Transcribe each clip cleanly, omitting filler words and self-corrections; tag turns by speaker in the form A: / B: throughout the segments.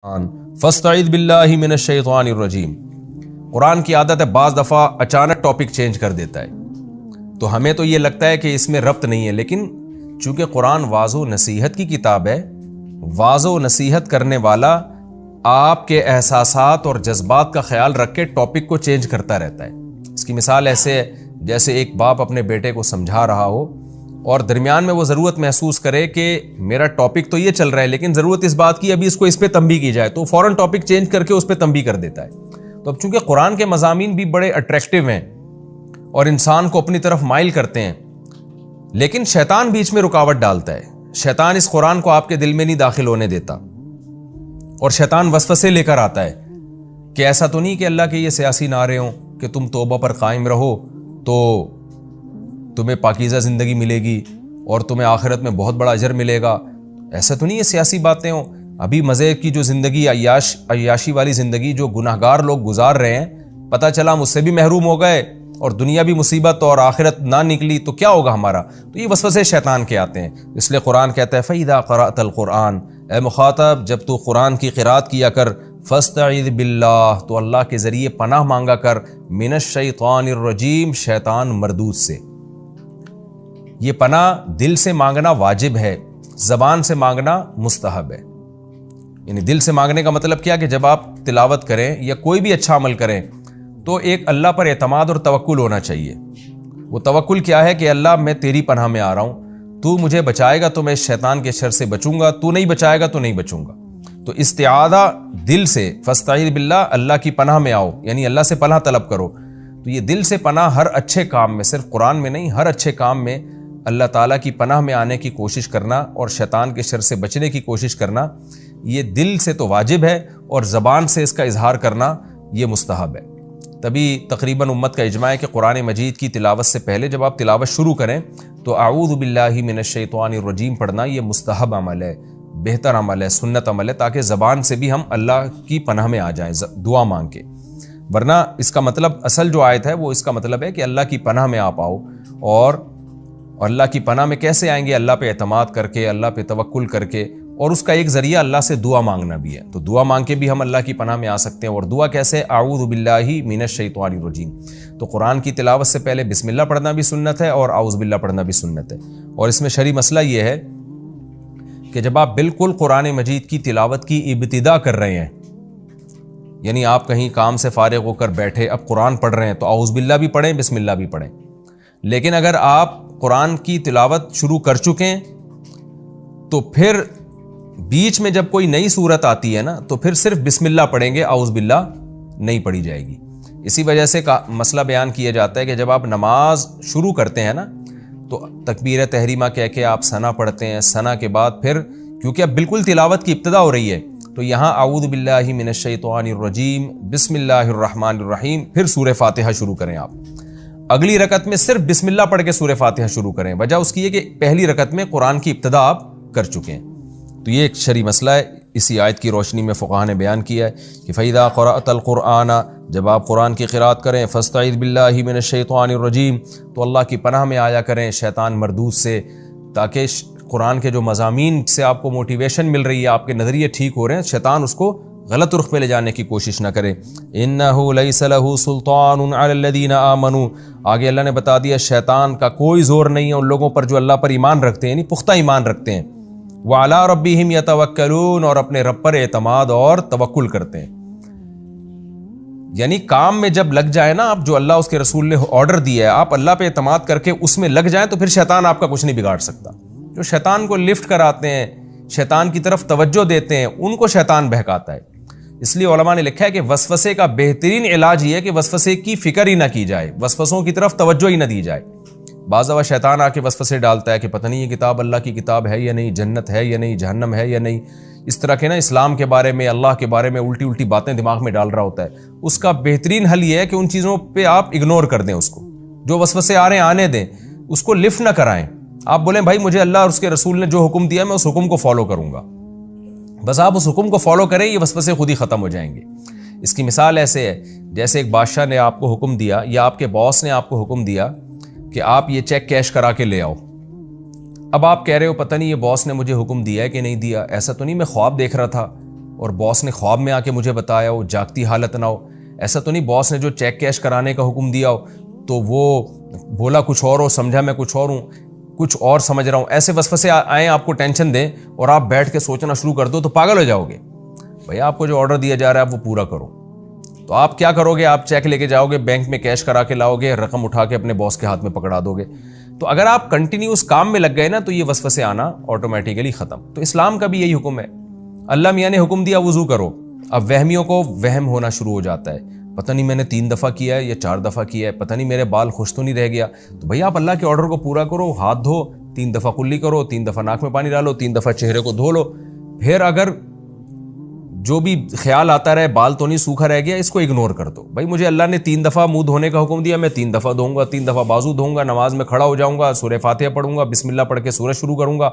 A: فاستعذ باللہ من الشیطان الرجیم۔ قرآن کی عادت ہے بعض دفعہ اچانک ٹاپک چینج کر دیتا ہے، تو ہمیں تو یہ لگتا ہے کہ اس میں ربط نہیں ہے، لیکن چونکہ قرآن واعظ و نصیحت کی کتاب ہے، واعظ و نصیحت کرنے والا آپ کے احساسات اور جذبات کا خیال رکھ کے ٹاپک کو چینج کرتا رہتا ہے۔ اس کی مثال ایسے ہے جیسے ایک باپ اپنے بیٹے کو سمجھا رہا ہو اور درمیان میں وہ ضرورت محسوس کرے کہ میرا ٹاپک تو یہ چل رہا ہے لیکن ضرورت اس بات کی ابھی اس کو اس پہ تنبیہ کی جائے، تو فوراً ٹاپک چینج کر کے اس پہ تنبیہ کر دیتا ہے۔ تو اب چونکہ قرآن کے مضامین بھی بڑے اٹریکٹیو ہیں اور انسان کو اپنی طرف مائل کرتے ہیں، لیکن شیطان بیچ میں رکاوٹ ڈالتا ہے۔ شیطان اس قرآن کو آپ کے دل میں نہیں داخل ہونے دیتا، اور شیطان وسوسے لے کر آتا ہے کہ ایسا تو نہیں کہ اللہ کے یہ سیاسی نعرے ہوں کہ تم توبہ پر قائم رہو تو تمہیں پاکیزہ زندگی ملے گی اور تمہیں آخرت میں بہت بڑا اجر ملے گا، ایسا تو نہیں یہ سیاسی باتیں ہوں۔ ابھی مزے کی جو زندگی عیاشی والی زندگی جو گناہگار لوگ گزار رہے ہیں، پتہ چلا ہم اس سے بھی محروم ہو گئے اور دنیا بھی مصیبت اور آخرت نہ نکلی تو کیا ہوگا ہمارا؟ تو یہ وسوسے شیطان کے آتے ہیں۔ اس لیے قرآن کہتا ہے فَإِذَا قَرَأْتَ الْقُرْآنَ، اے مخاطب جب تو قرآن کی قرات کیا کر، فَاسْتَعِذْ بِاللَّهِ، تو اللہ کے ذریعے پناہ مانگا کر، مِنَ الشَّيْطَانِ الرَّجِيمِ، شیطان مردود سے۔ یہ پناہ دل سے مانگنا واجب ہے، زبان سے مانگنا مستحب ہے۔ یعنی دل سے مانگنے کا مطلب کیا کہ جب آپ تلاوت کریں یا کوئی بھی اچھا عمل کریں تو ایک اللہ پر اعتماد اور توکل ہونا چاہیے۔ وہ توکل کیا ہے کہ اللہ میں تیری پناہ میں آ رہا ہوں، تو مجھے بچائے گا تو میں شیطان کے شر سے بچوں گا، تو نہیں بچائے گا تو نہیں بچوں گا۔ تو استعاذہ دل سے، فاستعذ باللہ، اللہ کی پناہ میں آؤ، یعنی اللہ سے پناہ طلب کرو۔ تو یہ دل سے پناہ ہر اچھے کام میں، صرف قرآن میں نہیں، ہر اچھے کام میں اللہ تعالیٰ کی پناہ میں آنے کی کوشش کرنا اور شیطان کے شر سے بچنے کی کوشش کرنا، یہ دل سے تو واجب ہے اور زبان سے اس کا اظہار کرنا یہ مستحب ہے۔ تبھی تقریباً امت کا اجماع ہے کہ قرآن مجید کی تلاوت سے پہلے جب آپ تلاوت شروع کریں تو اعوذ باللہ من الشیطان الرجیم پڑھنا یہ مستحب عمل ہے، بہتر عمل ہے، سنت عمل ہے، تاکہ زبان سے بھی ہم اللہ کی پناہ میں آ جائیں دعا مانگ کے۔ ورنہ اس کا مطلب، اصل جو آیت ہے وہ اس کا مطلب ہے کہ اللہ کی پناہ میں آپ آؤ، اور اللہ کی پناہ میں کیسے آئیں گے؟ اللہ پہ اعتماد کر کے، اللہ پہ توکل کر کے، اور اس کا ایک ذریعہ اللہ سے دعا مانگنا بھی ہے۔ تو دعا مانگ کے بھی ہم اللہ کی پناہ میں آ سکتے ہیں، اور دعا کیسے؟ اعوذ باللہ من الشیطان الرجیم۔ تو قرآن کی تلاوت سے پہلے بسم اللہ پڑھنا بھی سنت ہے اور اعوذ باللہ پڑھنا بھی سنت ہے۔ اور اس میں شرعی مسئلہ یہ ہے کہ جب آپ بالکل قرآن مجید کی تلاوت کی ابتدا کر رہے ہیں، یعنی آپ کہیں کام سے فارغ ہو کر بیٹھے، اب قرآن پڑھ رہے ہیں، تو اعوذ باللہ بھی پڑھیں، بسم اللہ بھی پڑھیں۔ لیکن اگر آپ قرآن کی تلاوت شروع کر چکے ہیں تو پھر بیچ میں جب کوئی نئی صورت آتی ہے نا تو پھر صرف بسم اللہ پڑھیں گے، اعوذ باللہ نہیں پڑھی جائے گی۔ اسی وجہ سے مسئلہ بیان کیا جاتا ہے کہ جب آپ نماز شروع کرتے ہیں نا تو تکبیر تحریمہ کہہ کے آپ ثنا پڑھتے ہیں، ثنا کے بعد پھر کیونکہ اب بالکل تلاوت کی ابتدا ہو رہی ہے تو یہاں اعوذ باللہ من الشیطان الرجیم، بسم اللہ الرحمن الرحیم، پھر سورہ فاتحہ شروع کریں۔ آپ اگلی رکعت میں صرف بسم اللہ پڑھ کے سورہ فاتحہ شروع کریں، وجہ اس کی ہے کہ پہلی رکعت میں قرآن کی ابتدا آپ کر چکے ہیں۔ تو یہ ایک شرعی مسئلہ ہے، اسی آیت کی روشنی میں فقہاء نے بیان کیا ہے کہ فَإِذَا قَرَأْتَ الْقُرْآنَ، جب آپ قرآن کی قرات کریں، فَاسْتَعِذْ بِاللَّهِ مِنَ الشَّيْطَانِ الرَّجِيمِ، تو اللہ کی پناہ میں آیا کریں شیطان مردود سے، تاکہ قرآن کے جو مضامین سے آپ کو موٹیویشن مل رہی ہے، آپ کے نظریے ٹھیک ہو رہے ہیں، شیطان اس کو غلط رخ پہ لے جانے کی کوشش نہ کرے۔ إِنَّهُ لَيْسَ لَهُ سُلْطَانٌ عَلَى الَّذِينَ آمَنُوا، آگے اللہ نے بتا دیا شیطان کا کوئی زور نہیں ہے ان لوگوں پر جو اللہ پر ایمان رکھتے ہیں، یعنی پختہ ایمان رکھتے ہیں، وَعَلَىٰ رَبِّهِمْ يَتَوَكَّلُونَ، اور اپنے رب پر اعتماد اور توکل کرتے ہیں۔ یعنی کام میں جب لگ جائے نا آپ، جو اللہ اس کے رسول نے آرڈر دیا ہے، آپ اللہ پہ اعتماد کر کے اس میں لگ جائیں تو پھر شیطان آپ کا کچھ نہیں بگاڑ سکتا۔ جو شیطان کو لفٹ کراتے ہیں، شیطان کی طرف توجہ دیتے ہیں، ان کو شیطان بہکاتا ہے۔ اس لیے علماء نے لکھا ہے کہ وسوسے کا بہترین علاج یہ ہے کہ وسوسے کی فکر ہی نہ کی جائے، وسوسوں کی طرف توجہ ہی نہ دی جائے۔ بعض دفعہ شیطان آ کے وسوسے ڈالتا ہے کہ پتہ نہیں یہ کتاب اللہ کی کتاب ہے یا نہیں، جنت ہے یا نہیں، جہنم ہے یا نہیں، اس طرح کے نا اسلام کے بارے میں، اللہ کے بارے میں الٹی باتیں دماغ میں ڈال رہا ہوتا ہے۔ اس کا بہترین حل یہ ہے کہ ان چیزوں پہ آپ اگنور کر دیں، اس کو جو وسوسے آ رہے ہیں آنے دیں، اس کو لفٹ نہ کرائیں۔ آپ بولیں بھائی مجھے اللہ اور اس کے رسول نے جو حکم دیا میں اس حکم کو فالو کروں گا، بس آپ اس حکم کو فالو کریں، یہ وسوسے خود ہی ختم ہو جائیں گے۔ اس کی مثال ایسے ہے جیسے ایک بادشاہ نے آپ کو حکم دیا یا آپ کے باس نے آپ کو حکم دیا کہ آپ یہ چیک کیش کرا کے لے آؤ۔ اب آپ کہہ رہے ہو پتہ نہیں یہ باس نے مجھے حکم دیا ہے کہ نہیں دیا، ایسا تو نہیں میں خواب دیکھ رہا تھا، اور باس نے خواب میں آ کے مجھے بتایا ہو, جاگتی حالت نہ ہو. ایسا تو نہیں باس نے جو چیک کیش کرانے کا حکم دیا ہو تو وہ بولا کچھ اور ہو, سمجھا میں کچھ اور ہوں, کچھ اور سمجھ رہا ہوں. ایسے وسوسے آئیں آپ کو ٹینشن دیں اور آپ بیٹھ کے سوچنا شروع کر دو تو پاگل ہو جاؤ گے. بھئی آپ کو جو آرڈر دیا جا رہا ہے آپ وہ پورا کرو. تو آپ کیا کرو گے, آپ چیک لے کے جاؤ گے, بینک میں کیش کرا کے لاؤ گے, رقم اٹھا کے اپنے باس کے ہاتھ میں پکڑا دو گے. تو اگر آپ کنٹینیوس کام میں لگ گئے نا تو یہ وسوسے آنا آٹومیٹیکلی ختم. تو اسلام کا بھی یہی حکم ہے. اللہ میاں نے حکم دیا وضو کرو, اب وہمیوں کو وہم ہونا شروع ہو جاتا ہے, پتہ نہیں میں نے 3 دفعہ کیا ہے یا 4 دفعہ کیا ہے, پتہ نہیں میرے بال خوش تو نہیں رہ گیا. تو بھئی آپ اللہ کے آرڈر کو پورا کرو, ہاتھ دھو, 3 دفعہ کلی کرو, 3 دفعہ ناک میں پانی ڈالو, 3 دفعہ چہرے کو دھو لو. پھر اگر جو بھی خیال آتا رہے بال تو نہیں سوکھا رہ گیا, اس کو اگنور کر دو. بھائی مجھے اللہ نے 3 دفعہ منہ دھونے کا حکم دیا, میں 3 دفعہ دھوؤں گا, 3 دفعہ بازو دھوؤں گا, نماز میں کھڑا ہو جاؤں گا, سورہ فاتحہ پڑھوں گا, بسم اللہ پڑھ کے سورہ شروع کروں گا.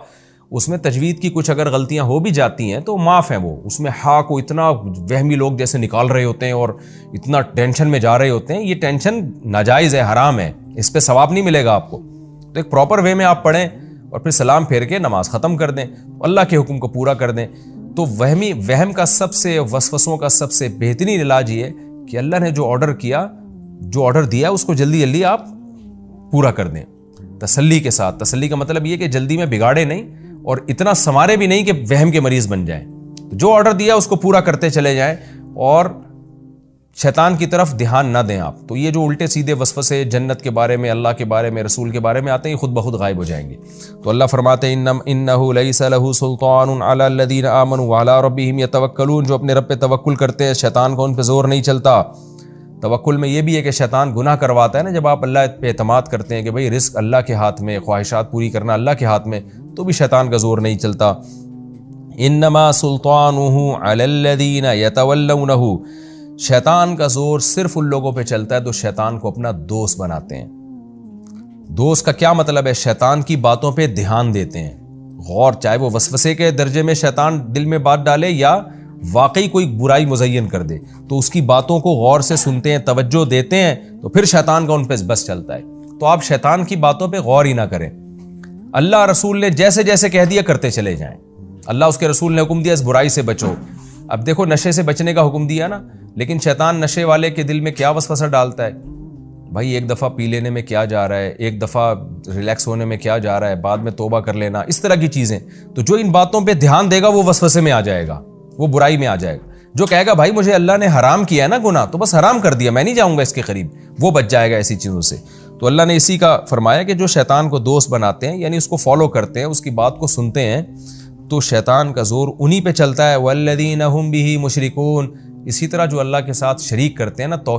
A: اس میں تجوید کی کچھ اگر غلطیاں ہو بھی جاتی ہیں تو معاف ہیں وہ. اس میں ہاں کو اتنا وہمی لوگ جیسے نکال رہے ہوتے ہیں اور اتنا ٹینشن میں جا رہے ہوتے ہیں, یہ ٹینشن ناجائز ہے, حرام ہے, اس پہ ثواب نہیں ملے گا آپ کو. تو ایک پراپر وے میں آپ پڑھیں اور پھر سلام پھیر کے نماز ختم کر دیں, اللہ کے حکم کو پورا کر دیں. تو وہم کا سب سے, وسوسوں کا سب سے بہترین علاج یہ کہ اللہ نے جو آرڈر کیا, جو آرڈر دیا اس کو جلدی جلدی آپ پورا کر دیں تسلی کے ساتھ. تسلی کا مطلب یہ کہ جلدی میں بگاڑے نہیں اور اتنا سنوارے بھی نہیں کہ وہم کے مریض بن جائیں. جو آرڈر دیا اس کو پورا کرتے چلے جائیں اور شیطان کی طرف دھیان نہ دیں آپ. تو یہ جو الٹے سیدھے وسوسے جنت کے بارے میں, اللہ کے بارے میں, رسول کے بارے میں آتے ہیں, یہ خود بخود غائب ہو جائیں گے. تو اللہ فرماتے ہیں انہ لیس لہ سلطان علی الذین آمنوا وعلی ربہم یتوکلون, جو اپنے رب پہ توکل کرتے ہیں شیطان کو ان پہ زور نہیں چلتا. توکل میں یہ بھی ہے کہ شیطان گناہ کرواتا ہے نا, جب آپ اللہ پہ اعتماد کرتے ہیں کہ بھئی رزق اللہ کے ہاتھ میں, خواہشات پوری کرنا اللہ کے ہاتھ میں, تو بھی شیطان کا زور نہیں چلتا. انما سلطانہ علی الذین یتولونہ, شیطان کا زور صرف ان لوگوں پہ چلتا ہے جو شیطان کو اپنا دوست بناتے ہیں. دوست کا کیا مطلب ہے؟ شیطان کی باتوں پہ دھیان دیتے ہیں, غور, چاہے وہ وسوسے کے درجے میں شیطان دل میں بات ڈالے یا واقعی کوئی برائی مزین کر دے, تو اس کی باتوں کو غور سے سنتے ہیں, توجہ دیتے ہیں, تو پھر شیطان کا ان پہ بس چلتا ہے. تو آپ شیطان کی باتوں پہ غور ہی نہ کریں. اللہ رسول نے جیسے جیسے کہہ دیا کرتے چلے جائیں. اللہ اس کے رسول نے حکم دیا اس برائی سے بچو. اب دیکھو نشے سے بچنے کا حکم دیا نا, لیکن شیطان نشے والے کے دل میں کیا وسوسہ ڈالتا ہے, بھائی ایک دفعہ پی لینے میں کیا جا رہا ہے, ایک دفعہ ریلیکس ہونے میں کیا جا رہا ہے, بعد میں توبہ کر لینا, اس طرح کی چیزیں. تو جو ان باتوں پہ دھیان دے گا وہ وسوسے میں آ جائے گا, وہ برائی میں آ جائے گا. جو کہے گا بھائی مجھے اللہ نے حرام کیا ہے نا گناہ, تو بس حرام کر دیا, میں نہیں جاؤں گا اس کے قریب, وہ بچ جائے گا ایسی چیزوں سے. تو اللہ نے اسی کا فرمایا کہ جو شیطان کو دوست بناتے ہیں, یعنی اس کو فالو کرتے ہیں, اس کی بات کو سنتے ہیں, تو شیطان کا زور انہی پہ چلتا ہے. والذین هم بہ مشرکون, اسی طرح جو اللہ کے ساتھ شریک کرتے ہیں نا, توحید